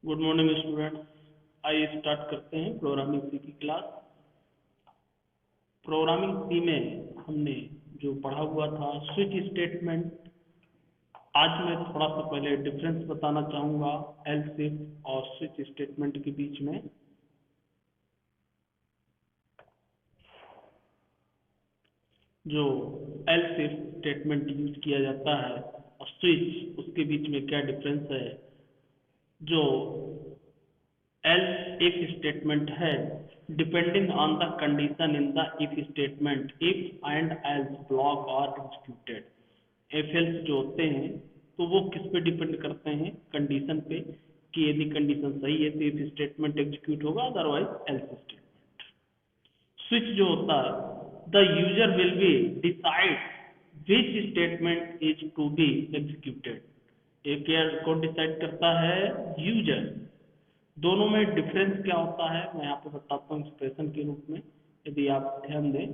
Good morning students. आइए start करते हैं प्रोग्रामिंग सी की क्लास। प्रोग्रामिंग सी में हमने जो पढ़ा हुआ था स्विच स्टेटमेंट, आज मैं थोड़ा सा पहले डिफरेंस बताना चाहूँगा एल्स इफ और स्विच स्टेटमेंट के बीच में। जो एल्स इफ स्टेटमेंट यूज किया जाता है और स्विच, उसके बीच में क्या डिफरेंस है। जो else if statement है depending on the condition in the if statement, if and else block are executed। if else जो होते हैं तो वो किस पे डिपेंड करते हैं, कंडीशन पे, कि यदि कंडीशन सही है तो if स्टेटमेंट एग्जीक्यूट होगा, अदरवाइज else स्टेटमेंट। स्विच जो होता है the user will be decide which statement is to be executed। एक को डिसाइड करता है यूजर। दोनों में डिफरेंस क्या होता है मैं यहाँ पे बताता हूँ एक्सप्रेशन के रूप में, यदि आप ध्यान दें।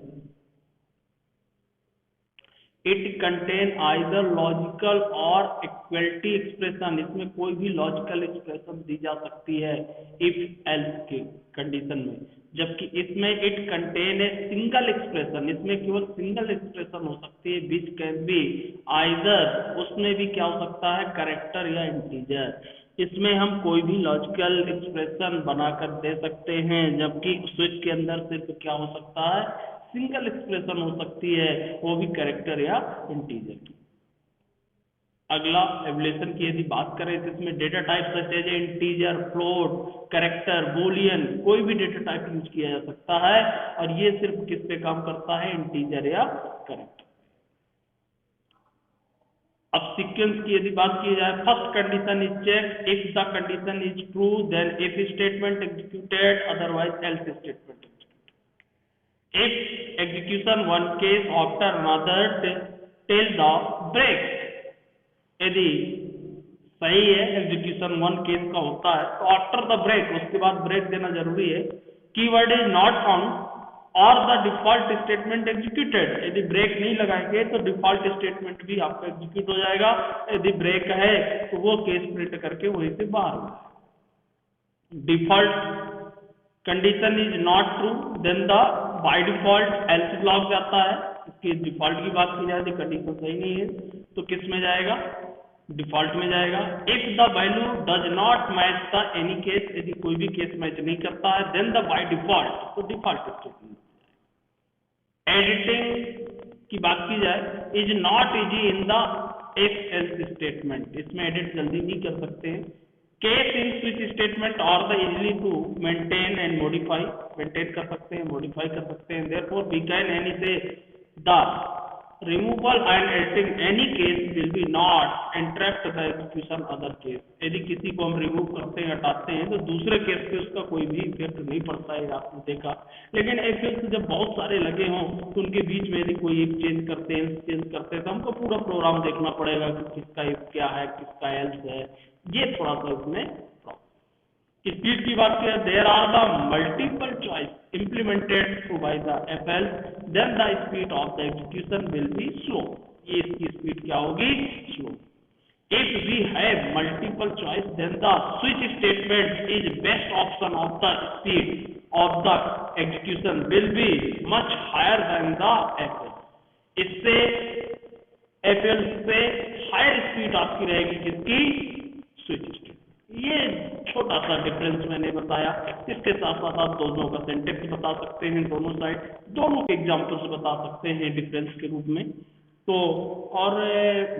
इट कंटेन आइदर लॉजिकल और इक्वलिटी एक्सप्रेशन, इसमें कोई भी लॉजिकल एक्सप्रेशन दी जा सकती है इफ एल्स के कंडीशन में, जबकि इसमें it contain a single expression, इसमें केवल सिंगल एक्सप्रेशन हो सकती है, विच कैन बी आइदर, उसमें भी क्या हो सकता है, कैरेक्टर या इंटीजर। इसमें हम कोई भी लॉजिकल एक्सप्रेशन बनाकर दे सकते हैं, जबकि स्विच के अंदर सिर्फ क्या हो सकता है, सिंगल एक्सप्रेशन हो सकती है, वो भी कैरेक्टर या इंटीजर की। अगला एवल्यूशन की यदि बात करें तो इसमें data type such as integer, float, character, boolean, कोई भी डेटा टाइप यूज किया जा सकता है, और ये सिर्फ किस पे काम करता है, इंटीजर या कैरेक्टर। अब सीक्वेंस की यदि बात की जाए, first condition is check, if the condition is true then if statement executed, otherwise else statement executed. If execution one case after another till the break, यदि सही है एग्जीक्यूशन वन केस का होता है तो आफ्टर द ब्रेक, उसके बाद break देना जरूरी है। कीवर्ड इज नॉट फाउंड और द डिफॉल्ट स्टेटमेंट एग्जीक्यूटेड, यदि ब्रेक नहीं लगाएंगे तो डिफॉल्ट स्टेटमेंट भी आपका एग्जीक्यूट हो जाएगा, यदि ब्रेक है तो वो केस प्रिंट करके वहीं से बाहर हो जाएगा। Default condition is not true then the by default else block जाता है। इसकी डिफॉल्ट की बात की जाए तो कंडीशन सही नहीं है तो किस में जाएगा, डिफॉल्ट में जाएगा। If the value does not match the any case, यदि कोई भी केस मैच नहीं करता है देन द बाय डिफॉल्ट, तो डिफॉल्ट स्टेटमेंट। एडिटिंग की बात की जाए, is not easy in the if else statement, इसमें एडिट जल्दी नहीं कर सकते हैं। केस इन स्विच स्टेटमेंट और the easily to maintain and modify, maintain कर सकते हैं, मॉडिफाई कर सकते हैं। देयरफॉर वी कैन एनी से the removal and editing any case will be not interrupt the execution other case, यदि किसी को हम रिमूव करते हैं, हटाते हैं, तो दूसरे केस पे उसका कोई भी इफेक्ट नहीं पड़ता है, आपने देखा। लेकिन इफेक्ट जब बहुत सारे लगे हों तो उनके बीच में यदि कोई एक चेंज करते हैं तो हमको पूरा प्रोग्राम देखना पड़ेगा कि किसका इफ क्या है, किसका एल्स है, ये थोड़ा सा इसमें। स्पीड की बात करें, there are the multiple choice implemented through by the FL, then the speed of the execution will be slow, ये इसकी स्पीड क्या होगी, slow. If we have multiple choice then the switch statement is best option of the speed of the execution will be much higher than the FL, इससे FL से higher speed आपकी रहेगी किसकी, switch statement. ये छोटा सा difference मैंने बताया। इसके साथ साथ आप दोनों का सिंटेक्स बता सकते हैं, दोनों साइड दोनों के एग्जांपल्स बता सकते हैं डिफरेंस के रूप में। तो और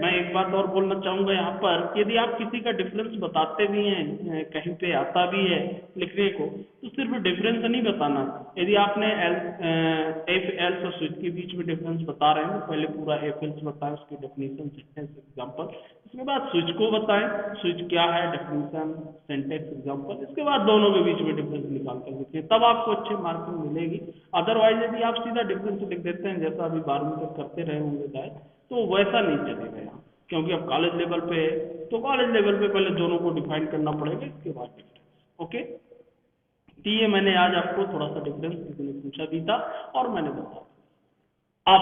मैं एक बात और बोलना चाहूँगा यहाँ पर, यदि आप किसी का डिफरेंस बताते भी हैं, कहीं पे आता भी है लिखने को, तो सिर्फ डिफरेंस नहीं बताना। यदि आपने एफ एल्स और स्विच के बीच में डिफरेंस बता रहे हैं तो पहले पूरा एफ एल्स बताएं, उसकी डेफिनेशन, सेंटेंस, एग्जाम्पल, इसके बाद स्विच को बताएं, स्विच क्या है, डेफिनेशन, सेंटेंस, एग्जाम्पल, इसके बाद दोनों के बीच में डिफरेंस निकाल कर लिखिए, तब आपको अच्छी मार्किंग मिलेगी। अदरवाइज यदि आप सीधा डिफरेंस लिख देते हैं जैसा अभी 12वीं तक करते रहे होंगे शायद, तो वैसा नहीं चलेगा यहाँ, क्योंकि अब कॉलेज लेवल पे है तो कॉलेज लेवल पे पहले दोनों को डिफाइन करना पड़ेगा, इसके बाद डिफरेंस। ओके, तो ये मैंने आज आपको थोड़ा सा डिफरेंस किसी ने पूछा भी था और मैंने बताया। अब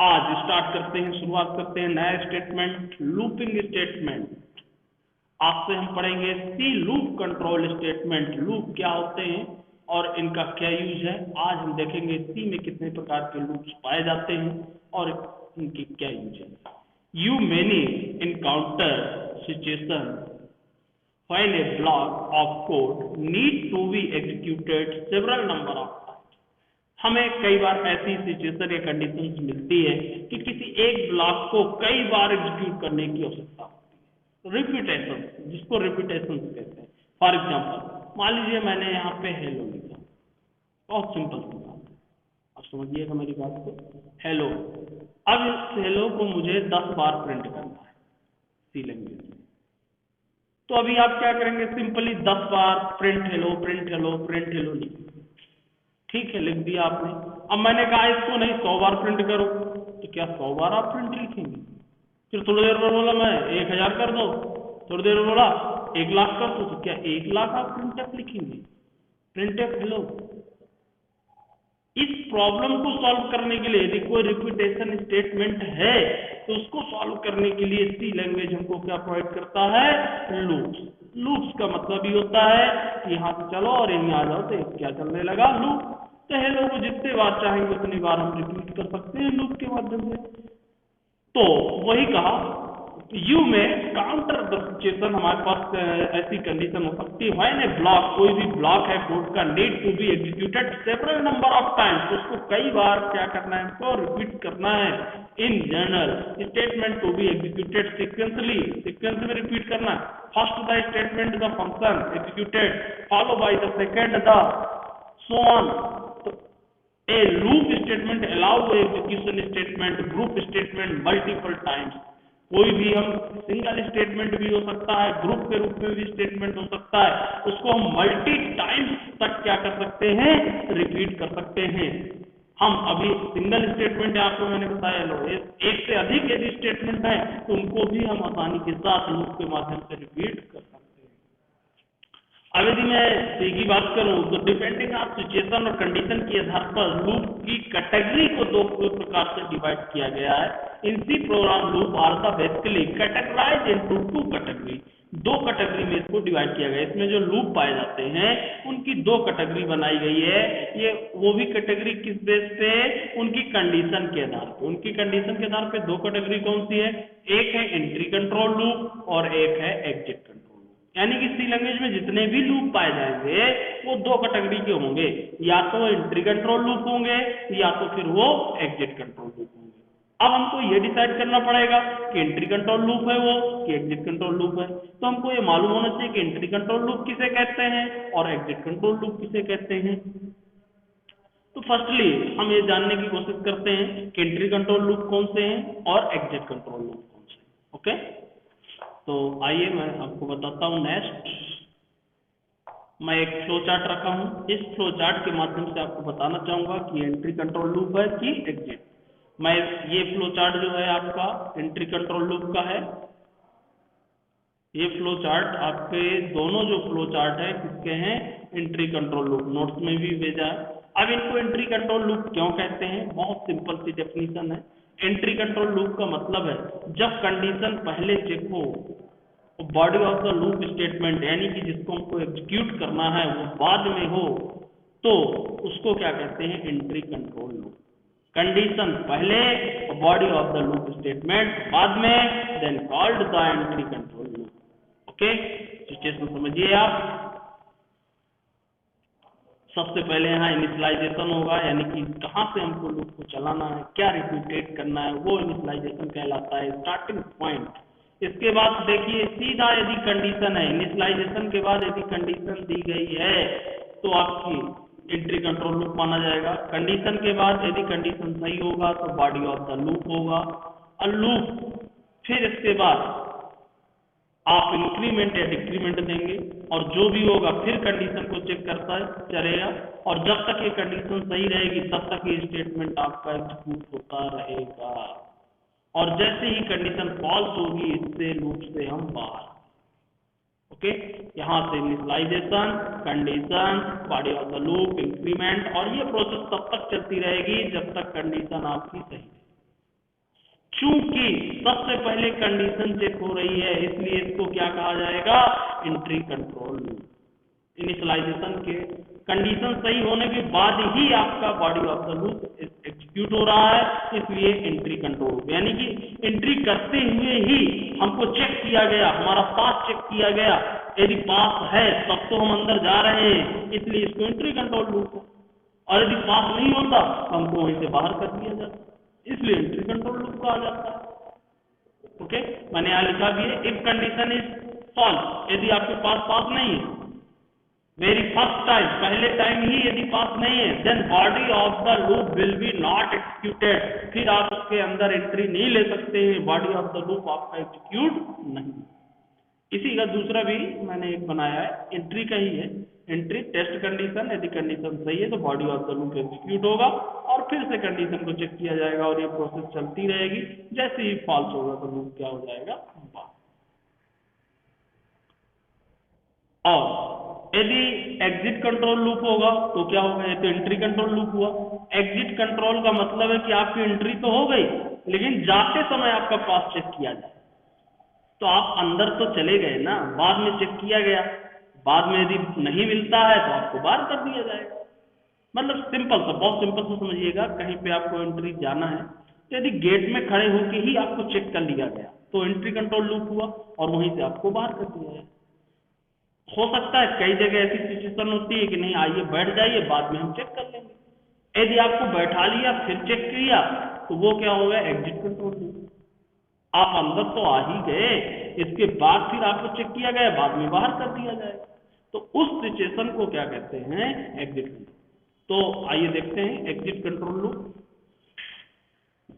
आज स्टार्ट करते हैं, शुरुआत करते हैं नया स्टेटमेंट, लूपिंग स्टेटमेंट। आज से हम पढ़ेंगे सी लूप कंट्रोल स्टेटमेंट। लूप क्या होते हैं और इनका क्या यूज है। आज हम देखेंगे सी में कितने प्रकार के लूप्स पाए जाते हैं और इनकी क्या यूज है। You many encounter situation when a block of code need to be executed several number of times। हमें कई बार ऐसी सिचुएशन या कंडीशंस मिलती है कि किसी एक ब्लॉक को कई बार एग्जीक्यूट करने की आवश्यकता होती है। रिपीटेशन, जिसको रिपीटेशन कहते हैं। फॉर एग्जाम्पल मान लीजिए मैंने यहाँ पे हेलो लिखा, बहुत सिंपल सी बात है, आप समझिएगा मेरी बात को। हेलो, अब इस हेलो को मुझे 10 बार प्रिंट करना है सी लैंग्वेज में। तो अभी आप क्या करेंगे, सिंपली 10 बार print hello print hello print hello लिखेंगे। ठीक है, लिख दिया आपने। अब मैंने कहा इसको नहीं 100 बार प्रिंट करो, तो क्या 100 बार आप प्रिंट लिखेंगे? फिर थोड़ी देर में बोला मैं 1000 कर दो, थोड़ी देर में बोला 1,00,000 कर दो, तो क्या 1,00,000 आप प्रिंटफ लिखेंगे? Printf hello. इस प्रॉब्लम को सॉल्व करने के लिए यदि कोई रिपीटेशन स्टेटमेंट है तो उसको सॉल्व करने के लिए सी लैंग्वेज हमको क्या प्रोवाइड करता है, लूप्स। लूप्स का मतलब ही होता है कि यहाँ से चलो और यहीं आ जाओ, तो क्या चलने लगा, लूप। तो हेलो को जितने बार चाहेंगे उतनी बार हम रिपीट कर सकते हैं लूप के माध्यम से। तो वही कहा, यू में काउंटर द सिचुएशन, हमारे पास ऐसी कंडीशन हो सकती है व्हेन ए ब्लॉक, कोई भी ब्लॉक है कोड का, need to be executed several number of times, उसको कई बार क्या करना है, उसको रिपीट करना है। In general statement to be executed sequentially, sequence में रिपीट करना है। First the statement the function executed, follow by the second the so on. A loop statement allow execution statement, group statement multiple times। कोई भी हम single statement भी हो सकता है, ग्रुप के रूप में भी स्टेटमेंट हो सकता है, उसको हम मल्टी टाइम्स तक क्या कर सकते हैं, रिपीट कर सकते हैं। हम अभी सिंगल स्टेटमेंट आपको मैंने बताया, लो एक से अधिक यदि स्टेटमेंट है तो उनको भी हम आसानी के साथ लूप के माध्यम से रिपीट कर सकते हैं। अब यदि मैं सी की बात करूं तो डिपेंडिंग ऑन सिचुएशन और कंडीशन के आधार पर लूप की कैटेगरी को दो प्रकार से डिवाइड किया गया है। In C program loop are the basically categorize into 2 category. 2 category में इसको डिवाइड किया गया है। इसमें जो लूप पाए जाते हैं उनकी 2 कैटेगरी बनाई गई है। ये वो भी कैटेगरी किस बेस पे, उनकी कंडीशन के आधार पे। उनकी कंडीशन के आधार पे 2 कैटेगरी कौन सी है, एक है एंट्री कंट्रोल लूप और एक है एग्जिट कंट्रोल। यानी कि सी लैंग्वेज में जितने भी लूप पाए जाएंगे वो 2 कैटेगरी के होंगे, या तो एंट्री कंट्रोल लूप होंगे या तो फिर वो एग्जिट कंट्रोल लूप होंगे। अब हमको ये डिसाइड करना पड़ेगा कि एंट्री कंट्रोल लूप है वो कि एग्जिट कंट्रोल लूप है। तो हमको ये मालूम होना चाहिए कि एंट्री कंट्रोल लूप किसे कहते हैं और एग्जिट कंट्रोल लूप किसे कहते हैं। तो फर्स्टली हम ये जानने की कोशिश करते हैं कि एंट्री कंट्रोल लूप कौन से हैं और एग्जिट कंट्रोल लूप कौन से हैं। ओके, तो आइए मैं आपको बताता हूँ। नेक्स्ट मैं एक फ्लो चार्ट रखा हूँ। इस फ्लो चार्ट के माध्यम से आपको बताना चाहूंगा कि एंट्री कंट्रोल लूप है कि एग्जिट। मैं ये फ्लो चार्ट जो है आपका एंट्री कंट्रोल लूप का है। ये फ्लो चार्ट आपके दोनों जो फ्लो चार्ट है किसके हैं, एंट्री कंट्रोल लूप। नोट्स में भी भेजा है। अब इनको एंट्री कंट्रोल लूप क्यों कहते हैं, बहुत सिंपल सी डेफिनेशन है। एंट्री कंट्रोल लूप का मतलब है जब कंडीशन पहले चेक हो, body of the loop statement यानी कि जिसको हमको एग्जीक्यूट करना है वो बाद में हो, तो उसको क्या कहते हैं, एंट्री कंट्रोल लूप। कंडीशन पहले, body of the loop statement बाद में, then called the entry control loop. Okay, situation समझिए आप। सबसे पहले यहाँ इनिशियलाइजेशन होगा, यानी कि कहाँ से हमको लूप को चलाना है, क्या रिपीटेट करना है, वो इनिशियलाइजेशन कहलाता है, स्टार्टिंग पॉइंट। इसके बाद देखिए सीधा यदि कंडीशन है, इनिशियलाइजेशन के बाद यदि कंडीशन दी गई है तो आपकी एंट्री कंट्रोल लूप माना जाएगा। कंडीशन के बाद यदि कंडीशन सही होगा तो बॉडी ऑफ द लूप होगा और लूप। फिर इसके बाद आप इंक्रीमेंट या डिक्रीमेंट देंगे और जो भी होगा फिर कंडीशन को चेक करता चलेगा और जब तक ये कंडीशन सही रहेगी तब तक ये स्टेटमेंट आपका एग्जीक्यूट होता रहेगा। और जैसे ही कंडीशन फॉल्स होगी इससे लूप से हम बाहर। ओके, यहाँ से initialization, condition, body of the loop, increment, और ये प्रोसेस तब तक चलती रहेगी जब तक कंडीशन आपकी सही। चूंकि सबसे पहले कंडीशन चेक हो रही है, इसलिए इसको क्या कहा जाएगा, एंट्री कंट्रोल लूप। इनिशियलाइजेशन के कंडीशन सही होने के बाद ही आपका body of the loop execute हो रहा है, इसलिए एंट्री कंट्रोल लूप। यानी कि एंट्री करते हुए ही हमको चेक किया गया, हमारा पास चेक किया गया, यदि पास है तब तो हम अंदर जा रहे हैं, इसलिए इसको एंट्री कंट्रोल लूप है। और यदि पास नहीं होता तो हमको वहीं से बाहर कर दिया जाता, इसलिए एंट्री कंट्रोल लूप कहा जाता है। ओके, मैंने यहां लिखा भी है, इफ कंडीशन इज फॉल्स, यदि आपके पास नहीं है, वेरी फर्स्ट टाइम, पहले टाइम ही यदि पास नहीं है, then body of the loop will be not executed, फिर आप उसके अंदर एंट्री नहीं ले सकते हैं, बॉडी ऑफ द लूप आपका एग्जीक्यूट नहीं। इसी का दूसरा भी मैंने एक बनाया है, एंट्री का ही है, एंट्री टेस्ट कंडीशन, यदि कंडीशन सही है तो body of the loop execute होगा और फिर से कंडीशन को चेक किया जाएगा और ये प्रोसेस चलती रहेगी, जैसे ही फॉल्स होगा तो लूप क्या हो जाएगा, बंद। और यदि एग्जिट कंट्रोल लूप होगा तो क्या होगा, ये तो एंट्री कंट्रोल लूप हुआ। एग्जिट कंट्रोल का मतलब है कि आपकी एंट्री तो हो गई, लेकिन जाते समय आपका पास चेक किया जाए, तो आप अंदर तो चले गए ना, बाद में चेक किया गया, बाद में यदि नहीं मिलता है तो आपको बाहर कर दिया जाएगा। मतलब सिंपल सा, बहुत सिंपल सा समझिएगा, कहीं पे आपको एंट्री जाना है तो यदि गेट में खड़े होके ही आपको चेक कर लिया गया तो एंट्री कंट्रोल लूप हुआ और वहीं से आपको बाहर कर दिया जाए। हो सकता है कई जगह ऐसी सिचुएशन होती है कि नहीं, आइए बैठ जाइए, बाद में हम चेक कर लेंगे। यदि आपको बैठा लिया फिर चेक किया तो वो क्या हो गया, एग्जिट कंट्रोल लूप। आप अंदर तो आ ही गए, इसके बाद फिर आपको चेक किया गया, बाद में बाहर कर दिया जाएगा, तो उस सिचुएशन को क्या कहते हैं, एग्जिट कंट्रोल। तो आइए देखते हैं एग्जिट कंट्रोल लूप।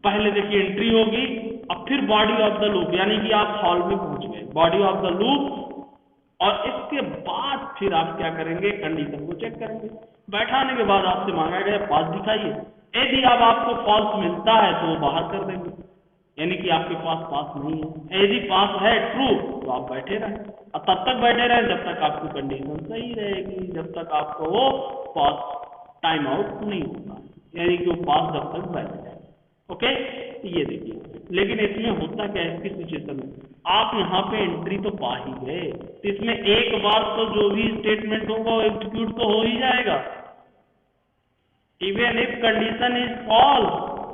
पहले देखिए एंट्री होगी, अब फिर बॉडी ऑफ द लूप, यानी कि आप हॉल में पहुंच गए, बॉडी ऑफ द लूप, और इसके बाद फिर आप क्या करेंगे, कंडीशन को चेक करेंगे। बैठाने के बाद आपसे मांगा गया पास दिखाइए, यदि अब आपको फॉल्स मिलता है तो बाहर कर देंगे, यानी कि आपके पास नहीं है। यदि पास है ट्रू तो आप बैठे रहें, और तब तक बैठे रहें जब तक आपकी कंडीशन सही रहेगी, जब तक आपको वो पास टाइम आउट नहीं होगा, यानी कि वो पास जब तक बैठ जाए। ओके, ये देखिए, लेकिन इसमें होता क्या है, इसकी सिचुएशन में आप यहाँ पे एंट्री तो पा ही गए, तो इसमें एक बार तो जो भी स्टेटमेंट होगा वो एग्जीक्यूट तो हो ही जाएगा। Even if condition is false,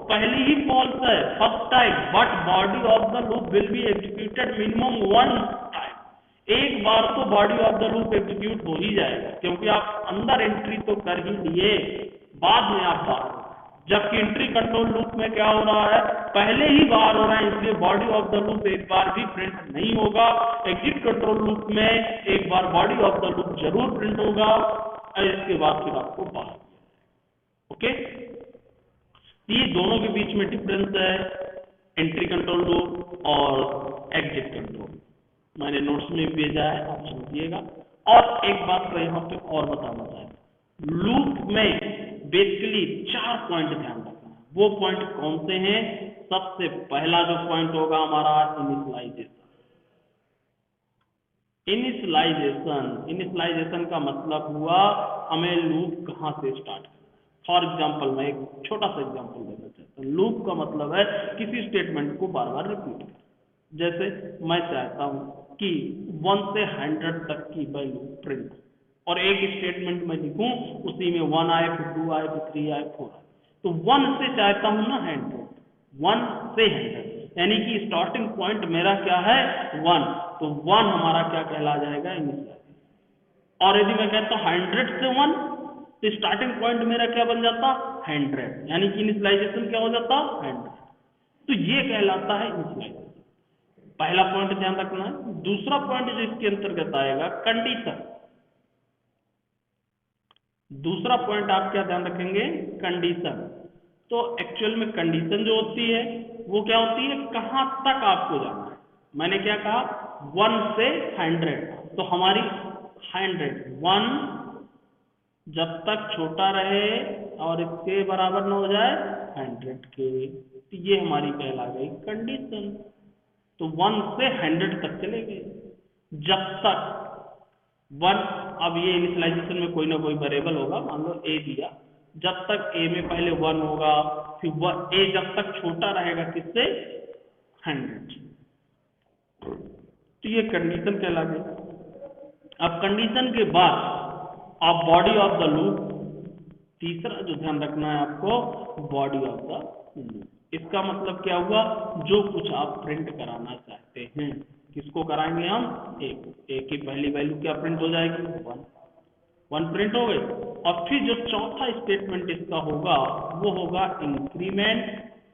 पहली ही फॉल्स है first time, but body of the loop will be executed minimum one time, एक बार तो body of the loop execute हो ही जाएगा, क्योंकि आप अंदर एंट्री तो कर ही लिए, बाद में आप बाहर। जबकि एंट्री कंट्रोल लूप में क्या हो रहा है, पहले ही बाहर हो रहा है, इसलिए बॉडी ऑफ द लूप एक बार भी प्रिंट नहीं होगा। एग्जिट कंट्रोल लूप में एक बार बॉडी ऑफ द लूप जरूर प्रिंट होगा और इसके बाद फिर आपको बाहर। ओके, ये दोनों के बीच में डिफरेंस है, एंट्री कंट्रोल लूप और एग्जिट कंट्रोल। मैंने नोट्स में भेजा है, आप समझिएगा। और एक बात को यहाँ पे और बताना चाहता हूं, लूप में बेसिकली 4 पॉइंट ध्यान रखना है। वो पॉइंट कौन से हैं, सबसे पहला जो पॉइंट होगा हमारा इनिशियलाइजेशन। इनिशियलाइजेशन का मतलब हुआ हमें लूप कहां से स्टार्ट करना है। फॉर एग्जाम्पल, मैं एक छोटा सा एग्जाम्पल देना चाहता हूँ। लूप का मतलब है किसी स्टेटमेंट को बार बार रिपीट करना। जैसे मैं चाहता हूं कि 1 से 100 तक की वैल्यू प्रिंट, और एक स्टेटमेंट में लिखूं, उसी में 1 आए, फिर 2 आए, फिर 3 आए, 4 आए, तो 1 से चाहता हूं ना 100, 1 से 100, यानी कि स्टार्टिंग पॉइंट मेरा क्या है, 1, तो 1 हमारा क्या कहला जाएगा, इनिशियलाइजेशन। और यदि मैं कहता हूं 100 से 1, तो स्टार्टिंग पॉइंट मेरा क्या बन जाता, 100, यानी कि इनिशियलाइजेशन क्या हो जाता, 100। तो ये कहलाता है इनिशियलाइजेशन। पहला पॉइंट ध्यान रखना है। दूसरा पॉइंट जो इसके अंतर्गत आएगा, कंडीशन। दूसरा पॉइंट आप क्या ध्यान रखेंगे, कंडीशन। तो एक्चुअल में कंडीशन जो होती है वो क्या होती है, कहां तक आपको जाना है। मैंने क्या कहा, 1 से 100, तो हमारी 100 जब तक छोटा रहे और इसके बराबर न हो जाए 100 के, तो ये हमारी कहला गई कंडीशन। तो 1 से 100 तक चले गए, जब तक 1, अब ये इनिशियलाइजेशन में कोई ना कोई वेरिएबल होगा, मान लो a दिया, जब तक a में पहले 1 होगा, फिर a जब तक छोटा रहेगा किससे, 100। तो ये कंडीशन कहला गई। अब कंडीशन के बाद आप बॉडी ऑफ द लूप, तीसरा जो ध्यान रखना है आपको, बॉडी ऑफ द लूप। इसका मतलब क्या हुआ, जो कुछ आप प्रिंट कराना चाहते हैं, किसको कराएंगे हम, एक की पहली वैल्यू क्या प्रिंट हो जाएगी, 1 प्रिंट हो गई। और फिर जो चौथा स्टेटमेंट इसका होगा वो होगा इंक्रीमेंट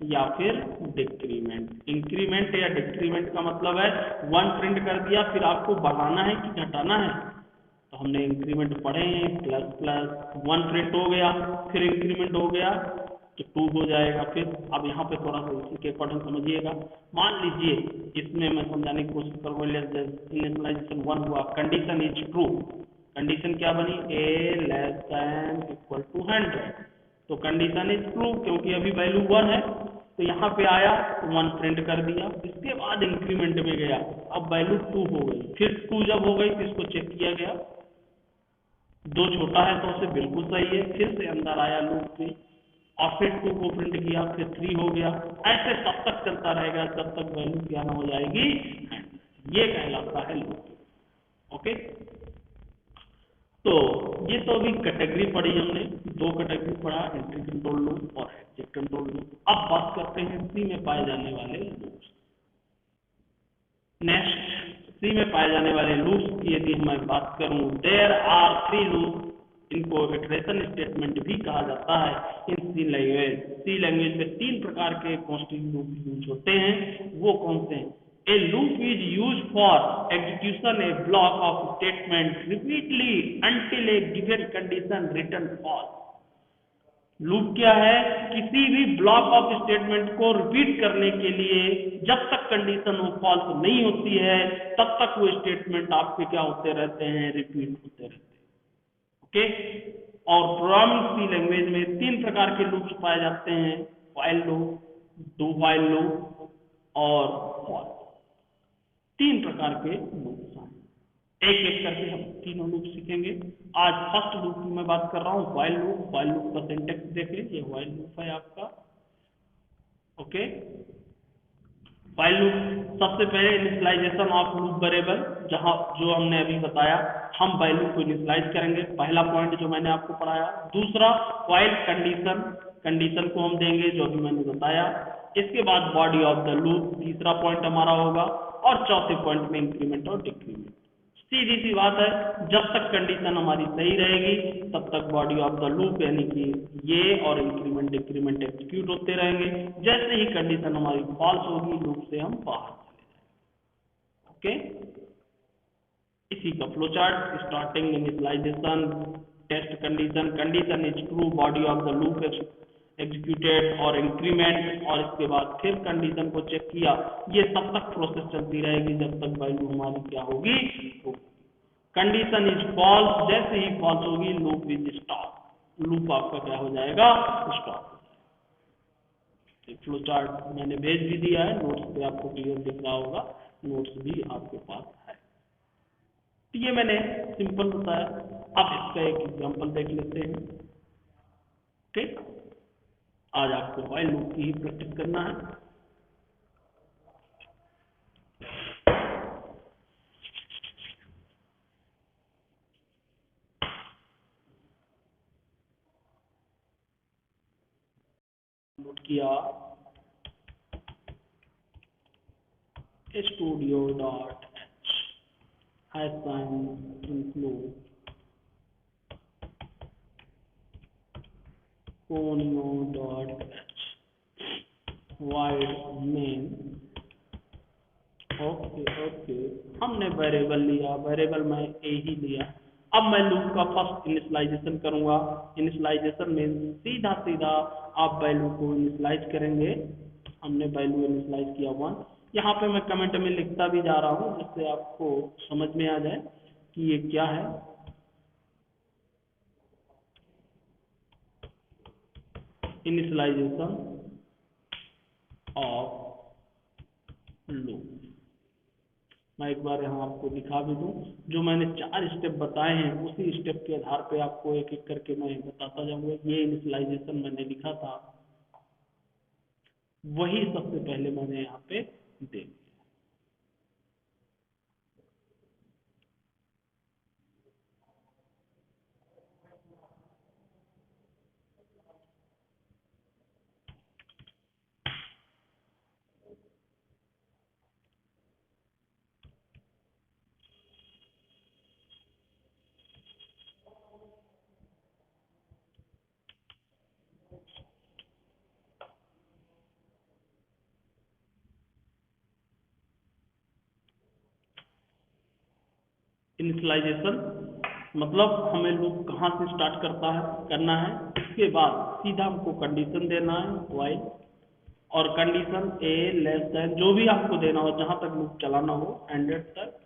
या फिर डिक्रीमेंट। इंक्रीमेंट या डिक्रीमेंट का मतलब है 1 प्रिंट कर दिया, फिर आपको बढ़ाना है कि घटाना है, तो हमने इंक्रीमेंट पढ़े हैं, प्लस प्लस 1 प्रिंट हो गया, फिर इंक्रीमेंट हो गया तो 2 हो जाएगा। फिर अब यहाँ पे थोड़ा सा इसी के अकॉर्डिंग समझिएगा। मान लीजिए इसमें मैं समझाने की कोशिश करूँगा, इनिशियलाइजेशन 1 हुआ, कंडीशन इज ट्रू, कंडीशन क्या बनी, a less than equal to 100, तो कंडीशन इज ट्रू क्योंकि अभी वैल्यू 1 है, तो यहाँ पे आया 1 प्रिंट कर दिया। इसके बाद इंक्रीमेंट में गया, अब वैल्यू 2 हो गई, फिर 2 जब हो गई तो इसको चेक किया गया, 2 छोटा है तो उसे बिल्कुल सही है, फिर से अंदर आया लूप में और फिर 2 को प्रिंट किया, फिर 3 हो गया। ऐसे तब तक चलता रहेगा जब तक वैल्यू क्या ना हो जाएगी, ये कहलाता है लूप। ओके, तो ये तो अभी कैटेगरी पढ़ी हमने, 2 कैटेगरी पढ़ा, एंट्री कंट्रोल लूप और एग्जिट कंट्रोल लूप। अब बात करते हैं सी में पाए जाने वाले लूप्स। नेक्स्ट, सी में पाए जाने वाले लूप्स की यदि मैं बात करूं, देयर आर 3 लूप, इनको इटरेशन स्टेटमेंट भी कहा जाता है in C language. C language में 3 प्रकार के कॉन्स्टिट्यूटिव लूप यूज होते हैं, वो कौन से हैं। A loop is used for execution a block of statement repeatedly until a given condition return false. Loop क्या है, किसी भी ब्लॉक ऑफ स्टेटमेंट को रिपीट करने के लिए जब तक कंडीशन वो फॉल्स नहीं होती है तब तक वो स्टेटमेंट आपके क्या होते रहते हैं, रिपीट होते रहते हैं। ओके, और प्रोग्रामिंग सी लैंग्वेज में 3 प्रकार के लूप्स पाए जाते हैं, while loop, do while loop और फॉर। 3 प्रकार के लूप्स हैं, एक एक करके हम तीनों लूप सीखेंगे। आज फर्स्ट लूप की मैं बात कर रहा हूँ, व्हाइल लूप। व्हाइल लूप का सिंटेक्स देखें, ये व्हाइल लूप है आपका। ओके, व्हाइल लूप सबसे पहले इनिशियलाइजेशन ऑफ लूप वेरिएबल, जहां जो हमने अभी बताया, हम वैल्यू को इनिशियलाइज करेंगे, पहला पॉइंट जो मैंने आपको पढ़ाया। दूसरा व्हाइल कंडीशन, कंडीशन को हम देंगे जो अभी मैंने बताया। इसके बाद बॉडी ऑफ द लूप तीसरा पॉइंट हमारा होगा, और चौथे पॉइंट में इंक्रीमेंट और डिक्रीमेंट। सीधी सी बात है, जब तक कंडीशन हमारी सही रहेगी तब तक बॉडी ऑफ द लूप यानी कि ये और इंक्रीमेंट डिक्रीमेंट एग्जीक्यूट होते रहेंगे। जैसे ही कंडीशन हमारी फॉल्स होगी लूप से हम बाहर चले जाएंगे। ओके, इसी का flow chart, starting initialization, test condition, condition is true, body of the loop executed और इंक्रीमेंट, और इसके बाद फिर कंडीशन को चेक किया। ये तब तक प्रोसेस चलती रहेगी जब तक वैल्यू हमारी क्या होगी, कंडीशन इज फॉल्स, जैसे ही फॉल्स होगी लूप इज स्टॉप, लूप आपका क्या हो जाएगा, स्टॉप। फ्लो चार्ट मैंने भेज भी दिया है, नोट्स पे आपको क्लियर दिख रहा होगा, नोट्स भी आपके पास है। तो ये मैंने सिंपल बताया, अब इसका एक एग्जांपल देख लेते हैं। ठीक, आज आपको व्हाइल लूप की ही प्रैक्टिस करना है। नोट किया studio.h include conio.h void main। Okay, हमने वेरिएबल लिया, वेरिएबल में ए ही लिया। अब मैं लूप का फर्स्ट इनिशियलाइजेशन करूंगा। इनिशियलाइजेशन में सीधा सीधा आप वैल्यू को इनिशियलाइज करेंगे। हमने वैल्यू इनिशियलाइज किया 1। यहाँ पे मैं कमेंट में लिखता भी जा रहा हूँ जिससे आपको समझ में आ जाए कि ये क्या है। इनिशियलाइजेशन ऑफ लूप, मैं एक बार यहाँ आपको दिखा भी दूं, जो मैंने 4 स्टेप बताए हैं उसी स्टेप के आधार पे आपको एक एक करके मैं बताता जाऊंगा। ये इनिशियलाइजेशन मैंने लिखा था, वही सबसे पहले मैंने यहाँ पे दे। इनिशियलाइजेशन मतलब हमें लूप कहाँ से स्टार्ट करना है, इसके बाद सीधा हमको कंडीशन देना है व्हाइल, और कंडीशन ए लेस देन जो भी आपको देना हो, जहाँ तक लूप चलाना हो 100 तक,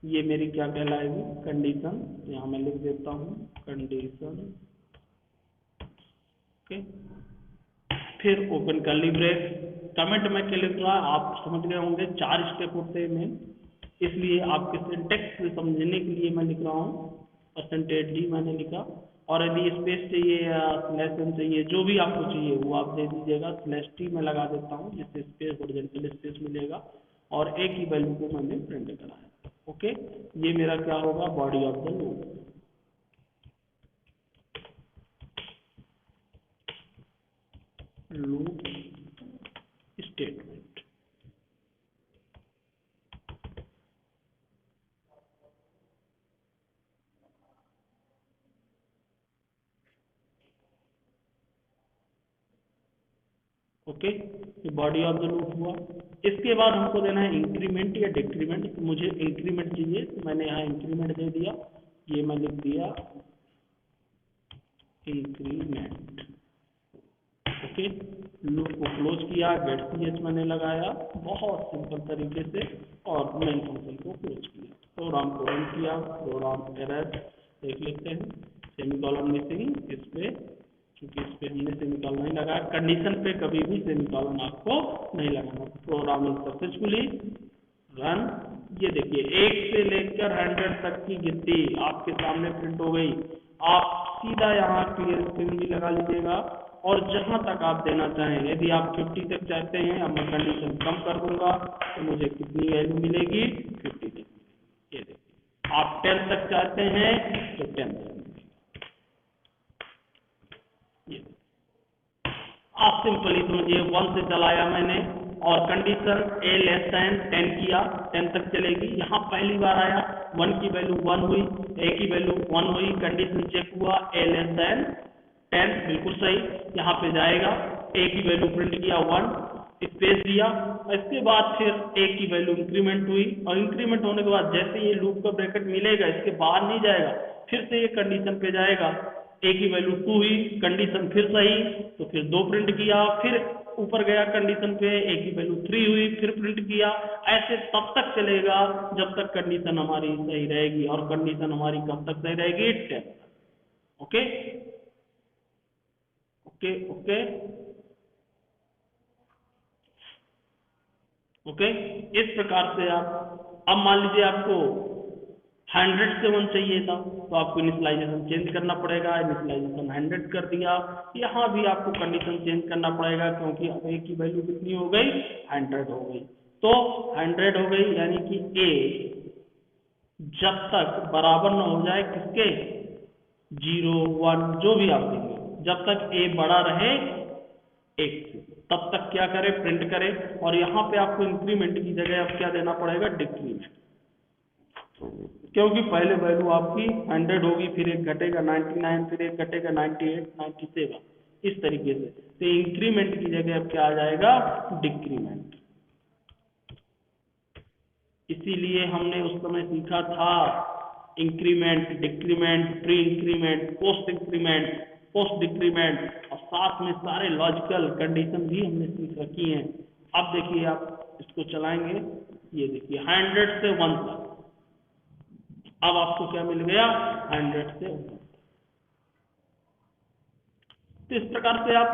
ये मेरी क्या कहलाएगी कंडीशन। यहाँ मैं लिख देता हूँ कंडीशन, ओके। फिर ओपन कर्ली ब्रेस। कमेंट में क्या लिख रहा है आप समझ गए होंगे, 4 स्टेप होते हैं मेन, इसलिए आपके सिंटेक्स से समझने के लिए मैं लिख रहा हूँ %d मैंने लिखा। और यदि स्पेस चाहिए या स्लैश एन चाहिए, जो भी आपको चाहिए वो आप दे दीजिएगा। /t मैं लगा देता हूँ जिससे स्पेस हॉरिजॉन्टल स्पेस मिलेगा, और ए की वैल्यू को मैंने प्रिंट करा है, ओके। ये मेरा क्या होगा body of the loop. Loop statement, okay. ये बॉडी ऑफ द लूप हुआ। इसके बाद हमको देना है इंक्रीमेंट या डिक्रीमेंट। तो मुझे इंक्रीमेंट चाहिए तो मैंने यहाँ इंक्रीमेंट दे दिया, ये मैं लिख दिया इंक्रीमेंट, ओके। लूप को क्लोज किया, गेट ch मैंने लगाया बहुत सिंपल तरीके से, और मेन फंक्शन को क्लोज किया। प्रोग्राम को रन किया, प्रोग्राम एरर देख लेते हैं, सेमीकोलन मिसिंग इस पे, क्योंकि इस पे हमने सेमीकोलन नहीं लगाया। कंडीशन पे कभी भी सेमीकोलन आपको नहीं लगाना। Program is successfully run. ये देखिए 1 से लेकर 100 तक की गिनती आपके सामने प्रिंट हो गई। आप सीधा यहाँ क्लियर स्क्रीन भी लगा लीजिएगा, और जहां तक आप देना चाहें, यदि आप 50 तक चाहते हैं, अब मैं कंडीशन कम कर दूंगा तो मुझे कितनी वैल्यू मिलेगी 50 तक। ये देखिए आप 10 तक चाहते हैं तो 10 तक मिलेगी। ये आप सिंपली समझिए 1 से चलाया मैंने, और कंडीशन ए लेस देन 10 किया, 10 तक चलेगी। यहाँ पहली बार आया 1 की वैल्यू 1 हुई, ए की वैल्यू 1 हुई, कंडीशन चेक हुआ ए लेस देन 10 बिल्कुल सही। यहाँ पे जाएगा, ए की वैल्यू प्रिंट किया 1, स्पेस दिया। इसके बाद फिर ए की वैल्यू इंक्रीमेंट हुई, और इंक्रीमेंट होने के बाद जैसे ये लूप का ब्रैकेट मिलेगा इसके बाहर नहीं जाएगा, फिर से ये कंडीशन पे जाएगा। ए की वैल्यू 2 हुई, कंडीशन फिर सही, तो फिर 2 प्रिंट किया, फिर ऊपर गया कंडीशन पे, ए की वैल्यू 3 हुई, फिर प्रिंट किया। ऐसे तब तक चलेगा जब तक कंडीशन हमारी सही रहेगी, और कंडीशन हमारी कब तक सही रहेगी 10। Okay okay okay okay. इस प्रकार से आप, अब मान लीजिए आपको 100 से 1 चाहिए था, तो आपको इनिशियलाइजेशन चेंज करना पड़ेगा। इनिशियलाइजेशन 100 कर दिया, यहाँ भी आपको कंडीशन चेंज करना पड़ेगा, क्योंकि अब ए की वैल्यू कितनी हो गई 100 हो गई। तो 100 हो गई, यानी कि ए जब तक बराबर न हो जाए किसके, 0 1 जो भी आप देंगे, जब तक ए बड़ा रहे 1 से, तब तक क्या करे प्रिंट करे। और यहाँ पे आपको इंक्रीमेंट की जगह अब क्या देना पड़ेगा डिक्रीमेंट, क्योंकि पहले वैल्यू आपकी 100 होगी, फिर एक घटेगा 99, फिर एक घटेगा 98 97, इस तरीके से। तो इंक्रीमेंट की जगह अब क्या आ जाएगा डिक्रीमेंट। इसीलिए हमने उस समय सीखा था increment, decrement, pre increment, post increment, post decrement, और साथ में सारे लॉजिकल कंडीशन भी हमने सीख रखी हैं। अब देखिए आप इसको चलाएंगे, ये देखिए 100 से 1 तक, अब आपको क्या मिल गया 100 से 1। तो इस प्रकार से आप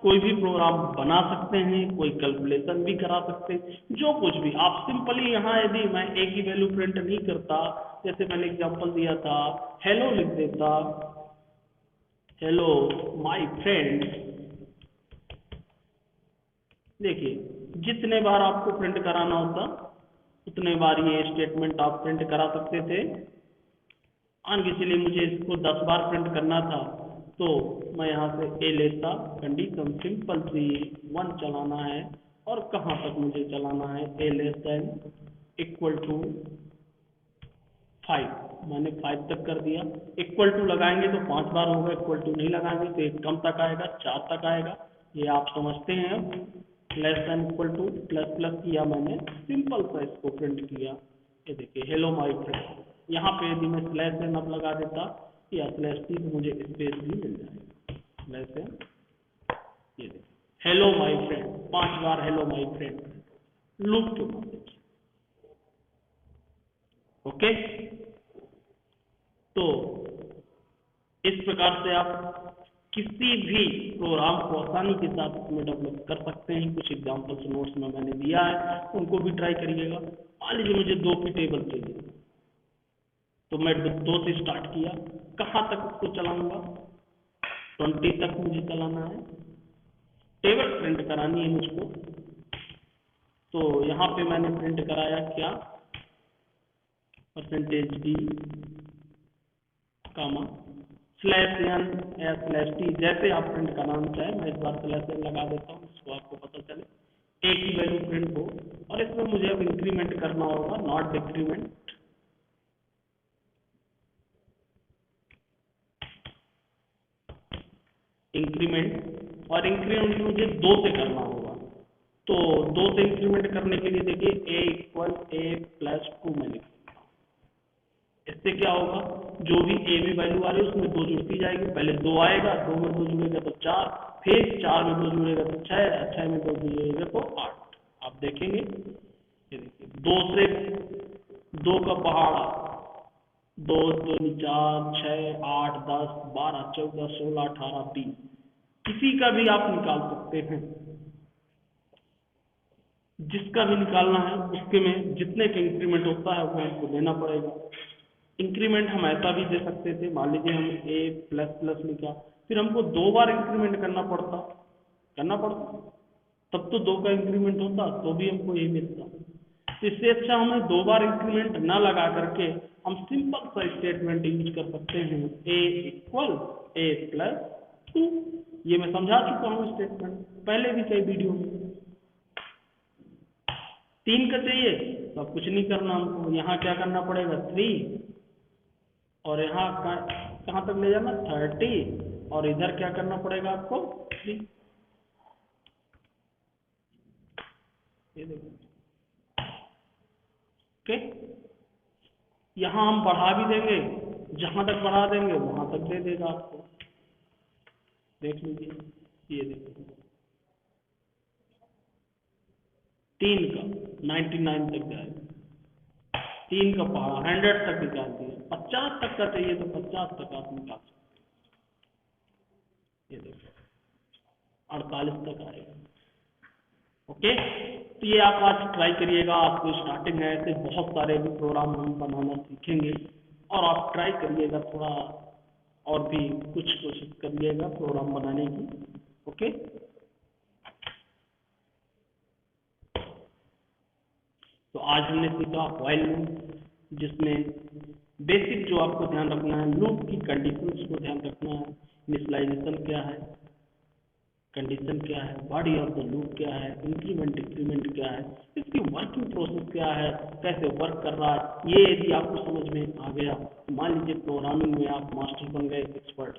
कोई भी प्रोग्राम बना सकते हैं, कोई कैलकुलेशन भी करा सकते हैं, जो कुछ भी आप सिंपली यहाँ, यदि मैं ए की वैल्यू प्रिंट नहीं करता, जैसे मैंने एग्जांपल दिया था, हेलो लिख देता, हेलो माय फ्रेंड, देखिए जितने बार आपको प्रिंट कराना होता उतने बार ये स्टेटमेंट आप प्रिंट करा सकते थे। मान के चलिए मुझे इसको 10 बार प्रिंट करना था, तो मैं यहाँ से ए लेता, कंडीशन सिंपल सी 1 चलाना है, और कहाँ तक मुझे चलाना है, ए लेस देन इक्वल टू 5, मैंने 5 तक कर दिया। इक्वल टू लगाएंगे तो 5 बार होगा, इक्वल टू नहीं लगाएंगे तो एक कम तक आएगा, 4 तक आएगा, ये आप समझते हैं। अब less than equal two plus plus किया मैंने, सिंपल सा इसको प्रिंट किया, ये देखिए हेलो माय फ्रेंड। यहाँ पे यदि मैं स्लैश एन अब लगा देता या स्लैश टी तो मुझे स्पेस भी मिल जाएगा, स्लैश एन, ये देखिए hello my friend, 5 bar hello my friend loop के माध्यम से। ओके, तो इस प्रकार से आप किसी भी प्रोग्राम को आसानी के साथ इसमें डेवलप कर सकते हैं। कुछ एग्जांपल्स नोट्स में मैंने दिया है, उनको भी ट्राई करिएगा। मान लीजिए मुझे 2 की टेबल चाहिए, तो मैं 2 से स्टार्ट किया, कहाँ तक उसको चलाऊंगा, 20 तक मुझे चलाना है, टेबल प्रिंट करानी है मुझको। तो यहाँ पे मैंने प्रिंट कराया क्या, %d कामा स्लैश एन या स्लैश टी, जैसे आप प्रिंट कराना चाहे। मैं इस बार स्लैश एन लगा देता हूँ, इसको आपको पता चले ए की वैल्यू प्रिंट हो। और इसमें मुझे अब इंक्रीमेंट करना होगा, नॉट डिक्रीमेंट। इंक्रीमेंट, और इंक्रीमेंट मुझे 2 से करना होगा। तो 2 से इंक्रीमेंट करने के लिए देखिए ए इक्वल ए प्लस 2 में लिखूंगा। इससे क्या होगा, जो भी ए में वैल्यू आ रही है उसमें 2 जुड़ती जाएगी। पहले 2 आएगा, 2 में 2 जुड़ेगा तो 4, फिर 4 में 2 जुड़ेगा तो 6, 6 में 2 जुड़ेगा तो 8। आप देखेंगे, ये देखिए 2 से 2 का पहाड़ा, 2 2 4 6 8 10 12 14 16 18 20, किसी का भी आप निकाल सकते हैं। जिसका भी निकालना है उसके में जितने का इंक्रीमेंट होता है वो हमको देना पड़ेगा। इंक्रीमेंट हम ऐसा भी दे सकते थे, मान लीजिए हम ए प्लस प्लस लिखा, फिर हमको 2 बार इंक्रीमेंट करना पड़ता, तब तो 2 का इंक्रीमेंट होता तो भी हमको ए मिलता। तो इससे अच्छा हमें 2 बार इंक्रीमेंट ना लगा करके हम सिंपल सा स्टेटमेंट यूज कर सकते हैं, ए इक्वल ए प्लस 2। ये मैं समझा चुका हूँ स्टेटमेंट पहले भी कई वीडियो में। 3 का चाहिए तो अब कुछ नहीं करना हमको, यहाँ क्या करना पड़ेगा 3, और यहाँ कहाँ तक ले जाना 30, और इधर क्या करना पड़ेगा आपको 3। ये देखो, ओके, यहाँ हम बढ़ा भी देंगे, जहां तक बढ़ा देंगे वहां तक दे देगा आपको। देख लीजिए, ये देखो 3 का 99 तक जाएगा, 3 का पहाड़ा 100 तक निकाल दिया, 50 तक का चाहिए तो 50 तक आप निकाल सकते। ये देखो 48 तक आएगा। ओके, तो ये आप आज ट्राई करिएगा। आपको स्टार्टिंग है, ऐसे बहुत सारे भी प्रोग्राम हम बनाना सीखेंगे, और आप ट्राई करिएगा थोड़ा और भी कुछ कोशिश करिएगा प्रोग्राम बनाने की। ओके, तो आज हमने सीखा व्हाइल लूप, जिसमें बेसिक जो आपको ध्यान रखना है, लूप की कंडीशंस को ध्यान रखना है। इनिशियलाइजेशन क्या है, कंडीशन क्या है, बॉडी ऑफ द लूप क्या है, इंक्रीमेंट डिक्रीमेंट क्या है, इसकी वर्किंग प्रोसेस क्या है, कैसे वर्क कर रहा है, ये यदि आपको समझ में आ गया तो मान लीजिए प्रोग्रामिंग में आप मास्टर बन गए, एक्सपर्ट।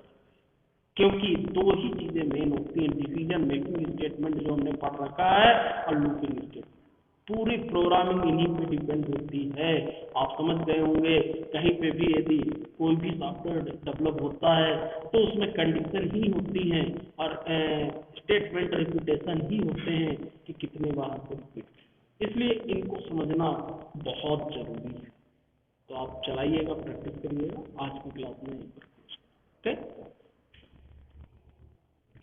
क्योंकि 2 ही चीजें मेन होती हैं, डिसीजन मेकिंग स्टेटमेंट जो हमने पढ़ रखा है, और लूपिंग स्टेटमेंट। पूरी प्रोग्रामिंग इन्हीं पे डिपेंड होती है। आप समझ गए होंगे, कहीं पे भी यदि कोई भी सॉफ्टवेयर डेवलप होता है तो उसमें कंडीशन ही होती हैं, और स्टेटमेंट रिपीटेशन ही होते हैं कि कितने बार आपको रिपीट। इसलिए इनको समझना बहुत जरूरी है। तो आप चलाइएगा, प्रैक्टिस करिएगा। आज की क्लास में ओके।